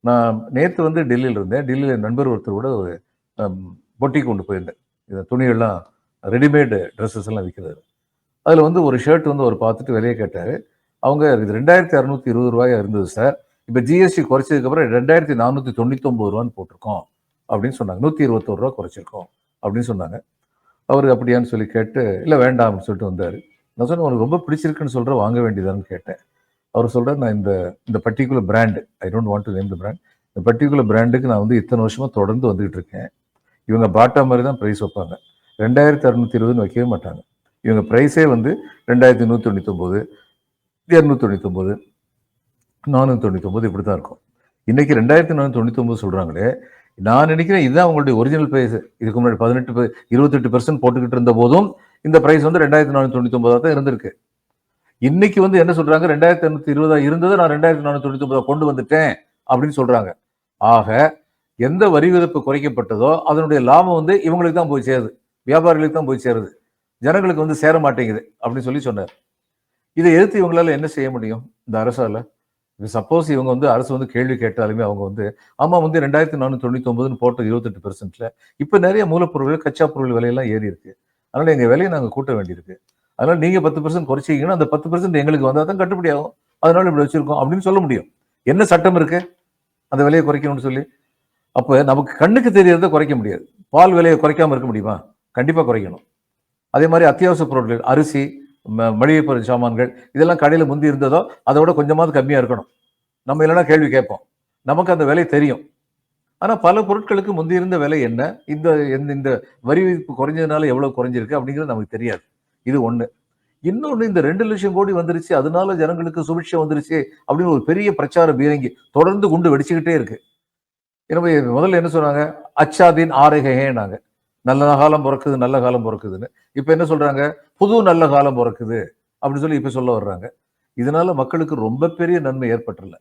நான் நேத்து வந்து டெல்லியில இருந்தேன். டெல்லியில என் நண்பர் ஒருத்தரோட ஒரு அம் பொட்டிக் கொண்டு போயிருந்தேன். இந்த துணிகள்லாம் ரெடிமேடு ட்ரெஸ்ஸஸ் எல்லாம் விக்கிறாரு. அதுல வந்து ஒரு ஷர்ட் வந்து அவரு பார்த்துட்டு விலைய கேட்டாரு. அவங்க இது ரூ. 2620 இருந்தது சார். இப்ப ஜிஎஸ்டி குறைச்சதுக்கப்புறம் ரூ. 2499 போட்டிருக்கோம் அப்படின்னு சொன்னாங்க. ரூ. 121 குறைச்சிருக்கோம் அப்படின்னு சொன்னாங்க. அவரு அப்படியான்னு சொல்லி கேட்டு, இல்ல வேண்டாம் அப்படின்னு சொல்லிட்டு வந்தாரு. நான் சொன்னேன், உனக்கு ரொம்ப பிடிச்சிருக்குன்னு சொல்ற வாங்க வேண்டியதான்னு கேட்டேன். அவர் சொல்றாரு, நான் இந்த இந்த particular brand, I don't want to name the brand. இந்த பர்ட்டிகுலர் பிராண்டுக்கு நான் வந்து இத்தனை வருஷமா தொடர்ந்து வந்துகிட்டு இருக்கேன். இவங்க பாட்டா மாதிரி தான் பிரைஸ் வைப்பாங்க. 2620ன்னு வைக்கவே மாட்டாங்க. இவங்க பிரைஸே வந்து 2199, 299, 499 இப்படி தான் இருக்கும். இன்னைக்கு 2499 சொல்றாங்களே, நான் நினைக்கிறேன் இதுதான் உங்களுடைய ஒரிஜினல் பிரைஸ். இதுக்கு முன்னாடி 28% போட்டுக்கிட்டு இருந்த போதும் இந்த பிரைஸ் வந்து 2499 தான் இருந்திருக்கு. இன்னைக்கு வந்து என்ன சொல்றாங்க, 2220 இருந்தது, நான் 2499 கொண்டு வந்துட்டேன் அப்படின்னு சொல்றாங்க. ஆக எந்த வரி விதிப்பு குறைக்கப்பட்டதோ அதனுடைய லாபம் வந்து இவங்களுக்கு தான் போய் சேருது, வியாபாரிகளுக்கு தான் போய் சேருது, ஜனங்களுக்கு வந்து சேர மாட்டேங்குது அப்படின்னு சொல்லி சொன்னார். இதை எதிர்த்து இவங்களால என்ன செய்ய முடியும் இந்த அரசால? சப்போஸ் இவங்க வந்து அரசு வந்து கேள்வி கேட்டாலுமே அவங்க வந்து ஆமா வந்து 2499 போட்ட 28%ல இப்ப நிறைய மூலப்பொருட்கள் கச்சா பொருள் விலையெல்லாம் ஏறி இருக்கு, அதனால எங்க விலையை நாங்க கூட்ட வேண்டியிருக்கு, அதனால நீங்க 10% குறைச்சிங்கன்னா அந்த 10% எங்களுக்கு வந்தா தான் கட்டுப்படி ஆகும், அதனால இப்படி வச்சிருக்கோம் அப்படின்னு சொல்ல முடியும். என்ன சட்டம் இருக்கு அந்த விலையை குறைக்கணும்னு சொல்லி? அப்ப நமக்கு கண்ணுக்கு தெரியறத குறைக்க முடியாது. பால் விலையை குறைக்காம இருக்க முடியுமா? கண்டிப்பா குறைக்கணும். அதே மாதிரி அத்தியாவசிய பொருட்கள், அரிசி, மளிகை பொருள் சாமான்கள் இதெல்லாம் கடையில முந்தி இருந்ததோ அதை விட கொஞ்சமாவது கம்மியா இருக்கணும். நம்ம இல்லைன்னா கேள்வி கேட்போம். நமக்கு அந்த விலை தெரியும். ஆனா பல பொருட்களுக்கு முந்தி இருந்த விலை என்ன, இந்த இந்த வரி விதிப்பு குறைஞ்சதுனால எவ்வளவு குறைஞ்சிருக்கு அப்படிங்கிறது நமக்கு தெரியாது. இது ஒண்ணு. இன்னொன்னு, இந்த 2,00,000 கோடி வந்துருச்சு, அதனால ஜனங்களுக்கு சுபிட்சம் வந்துருச்சு அப்படின்னு ஒரு பெரிய பிரச்சார பீரங்கி தொடர்ந்து குண்டு வெடிச்சுக்கிட்டே இருக்கு. எனவே முதல்ல என்ன சொன்னாங்க, அச்சாதீன் ஆரேகேனாங்க, நல்ல காலம் பிறக்குது, நல்ல காலம் பிறக்குதுன்னு. இப்ப என்ன சொல்றாங்க, புது நல்ல காலம் பிறக்குது அப்படின்னு சொல்லி இப்ப சொல்ல வர்றாங்க. இதனால மக்களுக்கு ரொம்ப பெரிய நன்மை ஏற்பட்டுள்ள.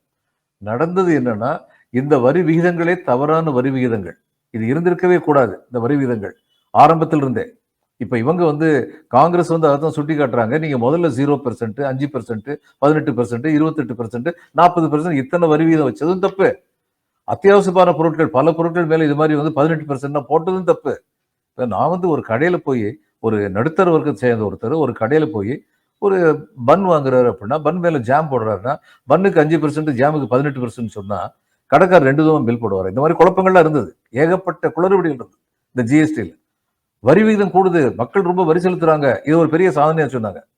நடந்தது என்னன்னா, இந்த வரி விகிதங்களே தவறான வரி விகிதங்கள். இது இருந்திருக்கவே கூடாது இந்த வரி விகிதங்கள் ஆரம்பத்தில் இருந்தே. இப்ப இவங்க வந்து காங்கிரஸ் வந்து அதான் சுட்டி காட்டுறாங்க, நீங்க முதல்ல 0%, 5%, 18%, 28%, 40% இத்தனை வரி விகிதம் வச்சதும் தப்பு. அத்தியாவசியமான பொருட்கள் பல பொருட்கள் மேல இது மாதிரி வந்து 18% போட்டதும் தப்பு. இப்ப நான் வந்து ஒரு கடையில போய், ஒரு நடுத்தர வர்க்கத்தை சேர்ந்த ஒருத்தர் ஒரு கடையில போய் ஒரு பன் வாங்குறாரு அப்படின்னா, பன் மேல ஜாம் போடுறாருன்னா, பன்னுக்கு 5%, ஜாமுக்கு 18% சொன்னா கடைக்காரர் 2 தூரம் பில் போடுவாரு. இந்த மாதிரி குழப்பங்கள்லாம் இருந்தது. ஏகப்பட்ட குளறுபடிகள் இருந்தது இந்த ஜிஎஸ்டியில். வரி விகிதம் கூடுது, மக்கள் ரொம்ப வரி செலுத்துறாங்க, இது ஒரு பெரிய சாதனையா சொன்னாங்க.